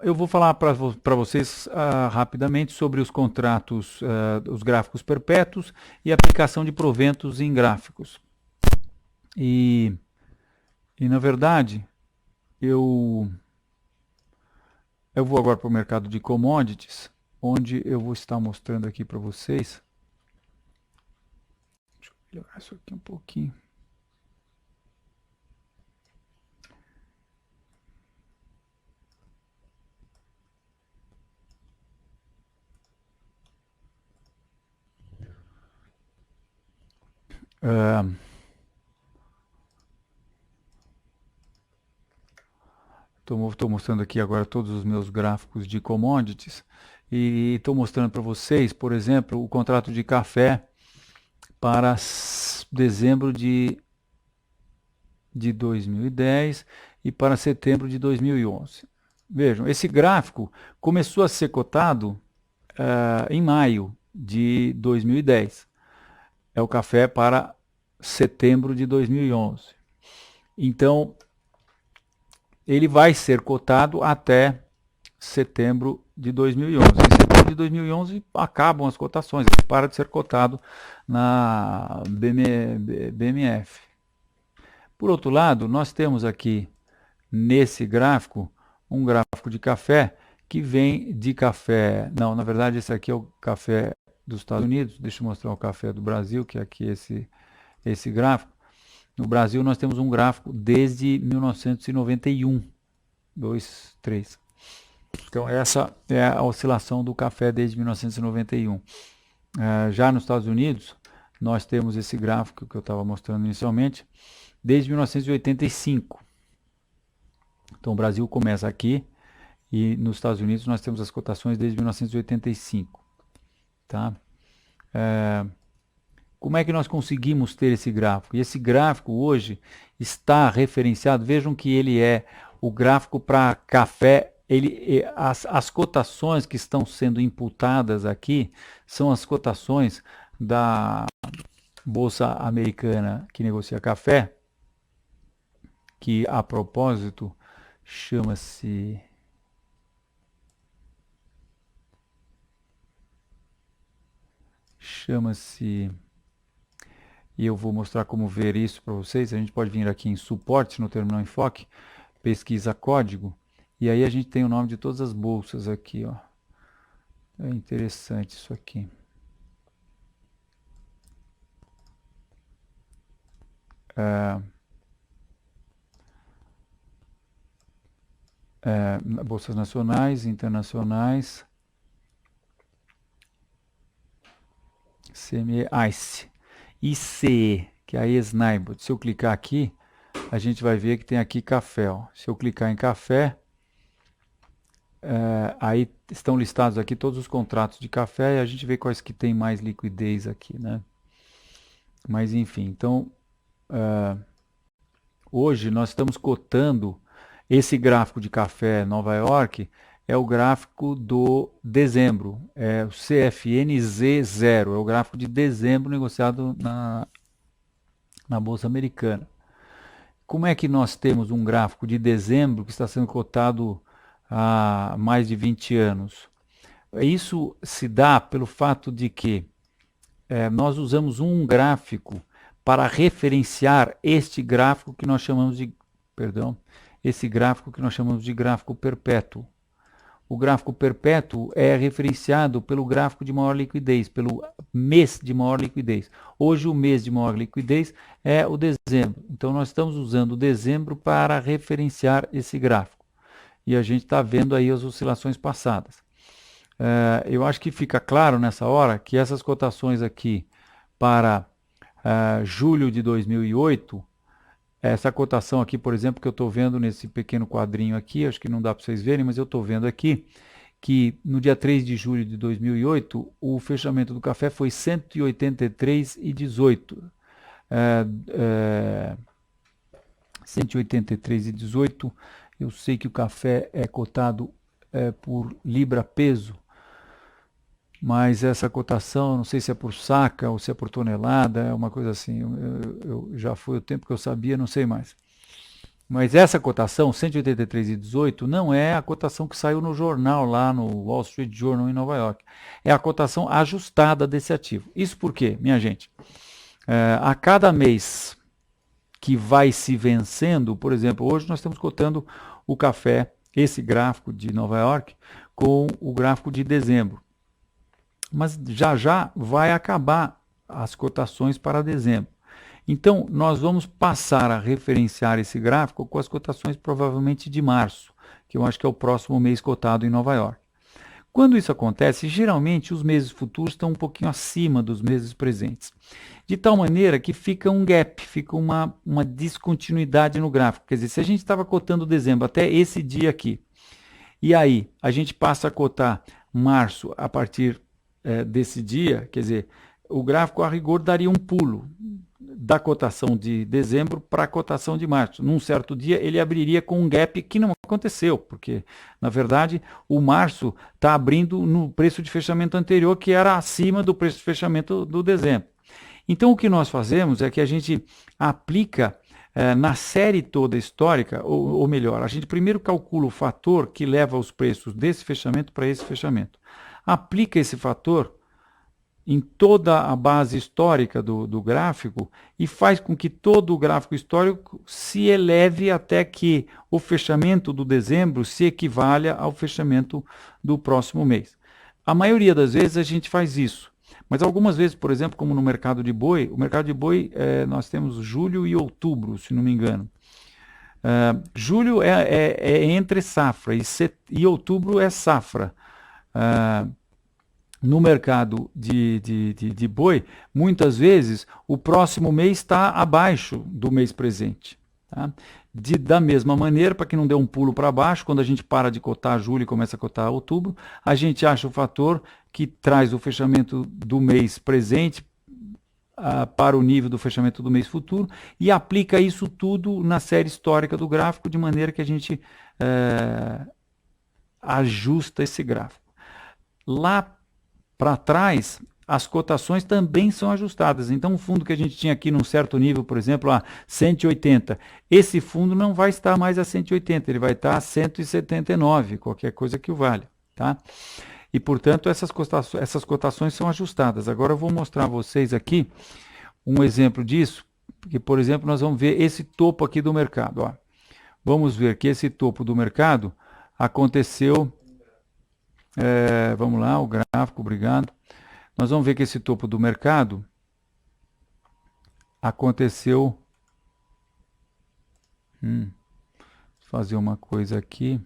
Eu vou falar para vocês rapidamente sobre os contratos, os gráficos perpétuos e aplicação de proventos em gráficos. E, e na verdade, eu, eu vou agora para o mercado de commodities, onde eu vou estar mostrando aqui para vocês. Deixa eu melhorar isso aqui um pouquinho. Estou mostrando aqui agora todos os meus gráficos de commodities e estou mostrando para vocês, por exemplo, o contrato de café para dezembro de 2010 e para setembro de 2011. Vejam, esse gráfico começou a ser cotado em maio de 2010. É o café para setembro de 2011. Então, ele vai ser cotado até setembro de 2011. Em setembro de 2011 acabam as cotações, ele para de ser cotado na BMF. Por outro lado, nós temos aqui nesse gráfico um gráfico de café que vem de café. Não, na verdade, esse aqui é o café dos Estados Unidos. Deixa eu mostrar o café do Brasil, que é aqui esse gráfico. No Brasil, nós temos um gráfico desde 1991. 2, 3. Então, essa é a oscilação do café desde 1991. Já nos Estados Unidos, nós temos esse gráfico que eu estava mostrando inicialmente, desde 1985. Então, o Brasil começa aqui e nos Estados Unidos nós temos as cotações desde 1985. Tá? Como é que nós conseguimos ter esse gráfico? E esse gráfico hoje está referenciado, vejam que ele é o gráfico para café, as cotações que estão sendo imputadas aqui são as cotações da Bolsa Americana que negocia café, que a propósito chama-se chama-se e eu vou mostrar como ver isso para vocês. A gente pode vir aqui em suporte no terminal enfoque, pesquisa código, e aí a gente tem o nome de todas as bolsas aqui, ó. É interessante isso aqui. Bolsas nacionais, internacionais, CME, ICE, ICE, que é a Snibot. Se eu clicar aqui, a gente vai ver que tem aqui café. Ó. Se eu clicar em café, aí estão listados aqui todos os contratos de café e a gente vê quais que tem mais liquidez aqui, né? Mas enfim, então hoje nós estamos cotando esse gráfico de café Nova York é o gráfico do dezembro, é o CFNZ0, é o gráfico de dezembro negociado na Bolsa Americana. Como é que nós temos um gráfico de dezembro que está sendo cotado há mais de 20 anos? Isso se dá pelo fato de que nós usamos um gráfico para referenciar este gráfico que nós chamamos de, perdão, esse gráfico que nós chamamos de gráfico perpétuo. O gráfico perpétuo é referenciado pelo gráfico de maior liquidez, pelo mês de maior liquidez. Hoje o mês de maior liquidez é o dezembro. Então nós estamos usando o dezembro para referenciar esse gráfico. E a gente está vendo aí as oscilações passadas. Eu acho que fica claro nessa hora que essas cotações aqui para julho de 2008, essa cotação aqui, por exemplo, que eu estou vendo nesse pequeno quadrinho aqui, acho que não dá para vocês verem, mas eu estou vendo aqui que no dia 3 de julho de 2008, o fechamento do café foi 183,18. 183,18. Eu sei que o café é cotado por libra peso, mas essa cotação, não sei se é por saca ou se é por tonelada, é uma coisa assim. Já foi o tempo que eu sabia, não sei mais. Mas essa cotação, 183,18, não é a cotação que saiu no jornal, lá no Wall Street Journal em Nova York. É a cotação ajustada desse ativo. Isso por quê, minha gente? A cada mês que vai se vencendo, por exemplo, hoje nós estamos cotando o café, esse gráfico de Nova York, com o gráfico de dezembro. Mas já já vai acabar as cotações para dezembro. Então, nós vamos passar a referenciar esse gráfico com as cotações provavelmente de março, que eu acho que é o próximo mês cotado em Nova York. Quando isso acontece, geralmente os meses futuros estão um pouquinho acima dos meses presentes. De tal maneira que fica um gap, fica uma descontinuidade no gráfico. Quer dizer, se a gente estava cotando dezembro até esse dia aqui, e aí a gente passa a cotar março a partir desse dia, quer dizer, o gráfico a rigor daria um pulo da cotação de dezembro para a cotação de março. Num certo dia ele abriria com um gap que não aconteceu, porque na verdade o março está abrindo no preço de fechamento anterior, que era acima do preço de fechamento do dezembro. Então o que nós fazemos é que a gente aplica na série toda histórica, ou melhor, a gente primeiro calcula o fator que leva os preços desse fechamento para esse fechamento. Aplica esse fator em toda a base histórica do gráfico e faz com que todo o gráfico histórico se eleve até que o fechamento do dezembro se equivalha ao fechamento do próximo mês. A maioria das vezes a gente faz isso, mas algumas vezes, por exemplo, como no mercado de boi, o mercado de boi nós temos julho e outubro, se não me engano. Julho é entre safra e outubro é safra. No mercado de boi, muitas vezes o próximo mês está abaixo do mês presente. Tá? Da mesma maneira, para que não dê um pulo para baixo, quando a gente para de cotar julho e começa a cotar outubro, a gente acha o fator que traz o fechamento do mês presente para o nível do fechamento do mês futuro e aplica isso tudo na série histórica do gráfico, de maneira que a gente ajusta esse gráfico. Lá para trás, as cotações também são ajustadas. Então, o fundo que a gente tinha aqui num certo nível, por exemplo, a 180, esse fundo não vai estar mais a 180, ele vai estar a 179, qualquer coisa que o valha. Tá? E, portanto, essas cotações são ajustadas. Agora eu vou mostrar a vocês aqui um exemplo disso, porque, por exemplo, nós vamos ver esse topo aqui do mercado. Ó. Vamos ver que esse topo do mercado aconteceu... vamos lá, o gráfico, obrigado. Nós vamos ver que esse topo do mercado aconteceu... Vou fazer uma coisa aqui.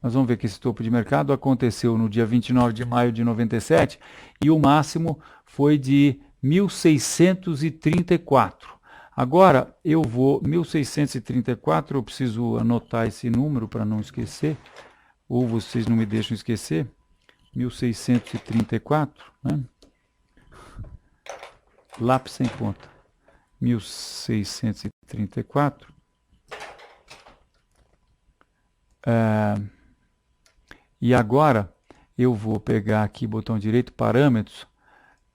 Nós vamos ver que esse topo de mercado aconteceu no dia 29 de maio de 97 e o máximo foi de 1.634. Agora eu vou, 1.634, eu preciso anotar esse número para não esquecer, ou vocês não me deixam esquecer, 1.634, né? Lápis sem ponta, 1.634. E agora eu vou pegar aqui, botão direito, parâmetros,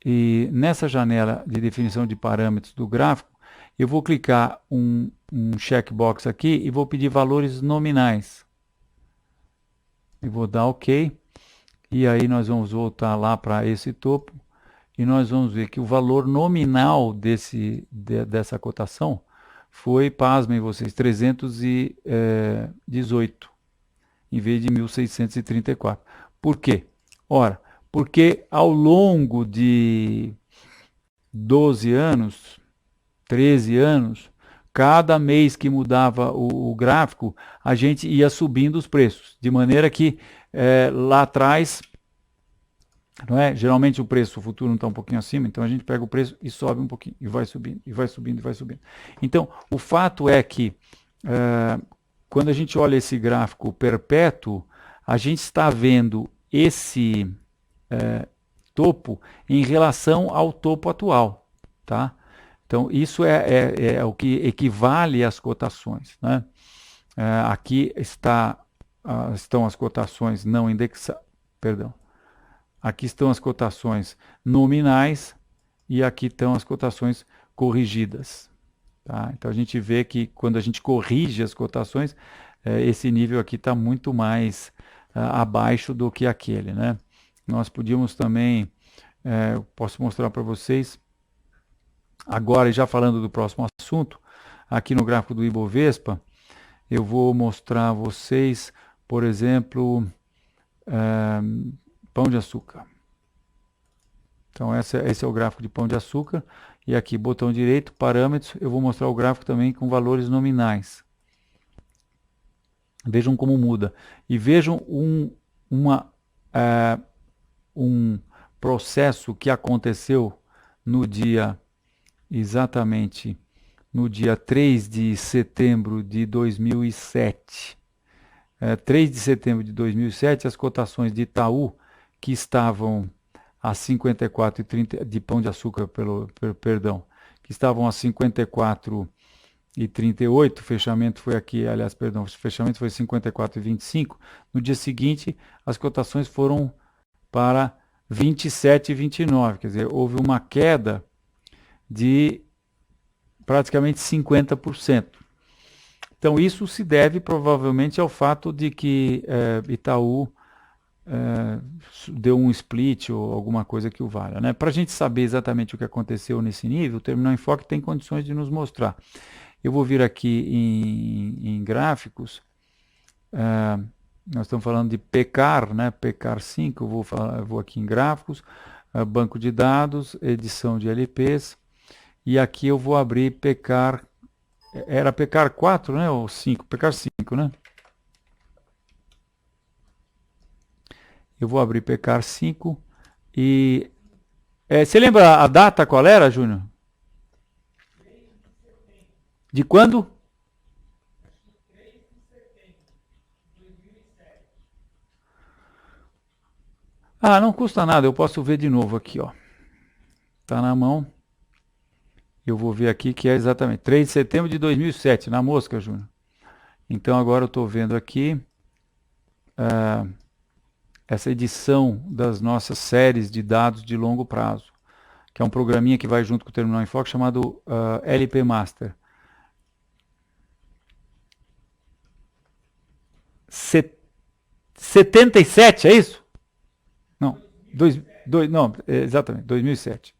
e nessa janela de definição de parâmetros do gráfico, eu vou clicar um checkbox aqui e vou pedir valores nominais. E vou dar OK. E aí nós vamos voltar lá para esse topo e nós vamos ver que o valor nominal dessa cotação foi, pasmem vocês, 318, em vez de 1.634. Por quê? Ora, porque ao longo de 12 anos, 13 anos, cada mês que mudava o gráfico, a gente ia subindo os preços, de maneira que lá atrás, não é? Geralmente o preço futuro não está um pouquinho acima, então a gente pega o preço e sobe um pouquinho, e vai subindo, e vai subindo, e vai subindo. Então, o fato é que, quando a gente olha esse gráfico perpétuo, a gente está vendo esse topo em relação ao topo atual, tá? Então, isso é o que equivale às cotações, né? Aqui estão as cotações não indexadas, perdão. Aqui estão as cotações nominais e aqui estão as cotações corrigidas. Tá? Então a gente vê que quando a gente corrige as cotações, esse nível aqui está muito mais abaixo do que aquele, né? Nós podíamos também, posso mostrar para vocês, agora já falando do próximo assunto, aqui no gráfico do Ibovespa, eu vou mostrar a vocês, por exemplo, pão de açúcar. Então esse é o gráfico de pão de açúcar. E aqui, botão direito, parâmetros, eu vou mostrar o gráfico também com valores nominais. Vejam como muda. E vejam um processo que aconteceu no dia, exatamente, no dia 3 de setembro de 2007. 3 de setembro de 2007, as cotações de Itaú, que estavam a 54,30 de pão de açúcar, perdão, que estavam a 54,38, o fechamento foi aqui, aliás, perdão, o fechamento foi 54,25. No dia seguinte, as cotações foram para 27,29, quer dizer, houve uma queda de praticamente 50%. Então, isso se deve provavelmente ao fato de que Itaú deu um split ou alguma coisa que o valha, né? Para a gente saber exatamente o que aconteceu nesse nível, o Terminal Enfoque tem condições de nos mostrar. Eu vou vir aqui em gráficos, nós estamos falando de PECAR, né? PECAR 5, eu vou aqui em gráficos, banco de dados, edição de LPs, e aqui eu vou abrir PECAR, era PECAR 4, né? Ou 5, PECAR 5, né? Eu vou abrir PECAR 5 e... você lembra a data qual era, Júnior? De quando? Ah, não custa nada, eu posso ver de novo aqui, ó. Tá na mão. Eu vou ver aqui que é exatamente 3 de setembro de 2007, na mosca, Júnior. Então agora eu estou vendo aqui essa edição das nossas séries de dados de longo prazo, que é um programinha que vai junto com o Terminal Enfoque chamado LP Master. 77, é isso? Não, não, exatamente, 2007.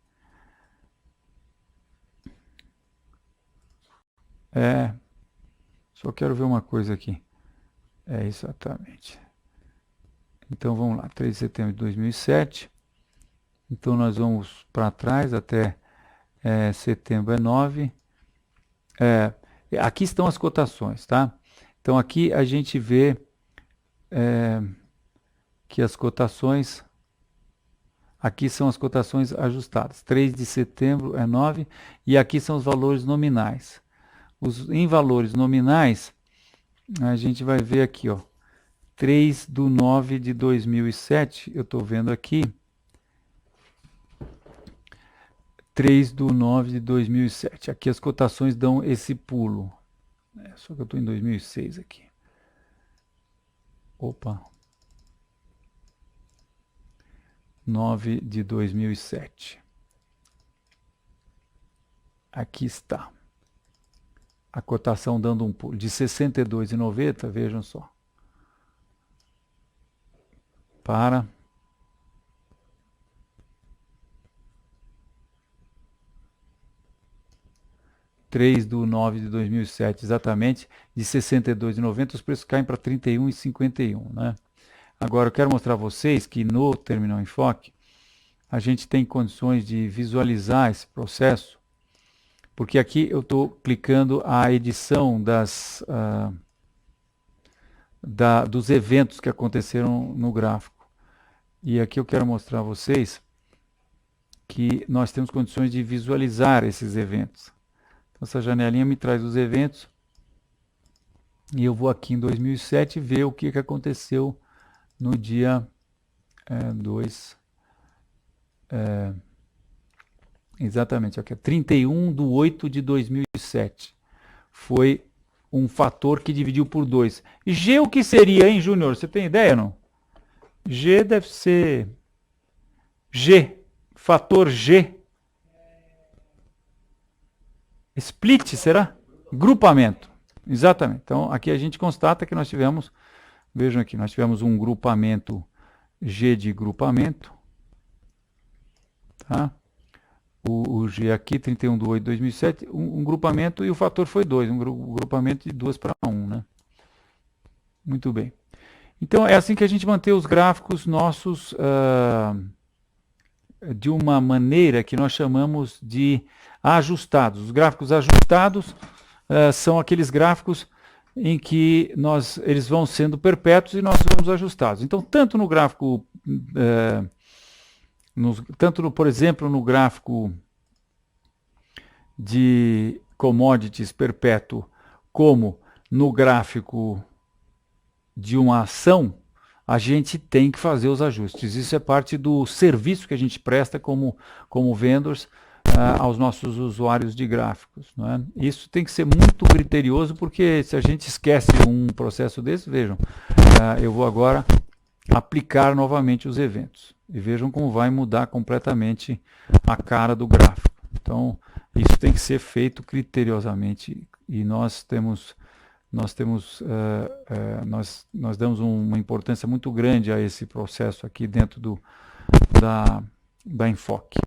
Só quero ver uma coisa aqui. Exatamente. Então vamos lá, 3 de setembro de 2007. Então nós vamos para trás até setembro 9. Aqui estão as cotações, tá? Então aqui a gente vê que as cotações, aqui são as cotações ajustadas. 3 de setembro é 9 e aqui são os valores nominais. Em valores nominais, a gente vai ver aqui, ó, 3 de 9 de 2007, eu estou vendo aqui, 3 de 9 de 2007. Aqui as cotações dão esse pulo. Só que eu estou em 2006 aqui. Opa. 9 de 2007. Aqui está. A cotação dando um pulo de 62,90, vejam só. Para 3 de 9 de 2007, exatamente, de 62,90, os preços caem para 31,51, né? Agora eu quero mostrar a vocês que no Terminal Enfoque a gente tem condições de visualizar esse processo, porque aqui eu estou clicando a edição dos eventos que aconteceram no gráfico. E aqui eu quero mostrar a vocês que nós temos condições de visualizar esses eventos. Então, essa janelinha me traz os eventos e eu vou aqui em 2007 ver o que aconteceu no dia 2. Exatamente, aqui, 31/8/2007. Foi um fator que dividiu por 2. G o que seria, hein, Júnior? Você tem ideia, não? G deve ser... G, fator G. Split, será? Grupamento. Exatamente. Então, aqui a gente constata que nós tivemos, vejam aqui, nós tivemos um grupamento, G de grupamento, tá? O G aqui, 31/8/2007, um grupamento, e o fator foi 2, um grupamento de 2/1, né? Muito bem. Então, é assim que a gente mantém os gráficos nossos de uma maneira que nós chamamos de ajustados. Os gráficos ajustados são aqueles gráficos em que eles vão sendo perpétuos e nós vamos ajustados. Então, tanto no gráfico, por exemplo, no gráfico de commodities perpétuo, como no gráfico de uma ação, a gente tem que fazer os ajustes. Isso é parte do serviço que a gente presta como vendors aos nossos usuários de gráficos. Não é? Isso tem que ser muito criterioso, porque se a gente esquece um processo desse, vejam, eu vou agora aplicar novamente os eventos. E vejam como vai mudar completamente a cara do gráfico. Então, isso tem que ser feito criteriosamente, e nós damos uma importância muito grande a esse processo aqui dentro da Enfoque.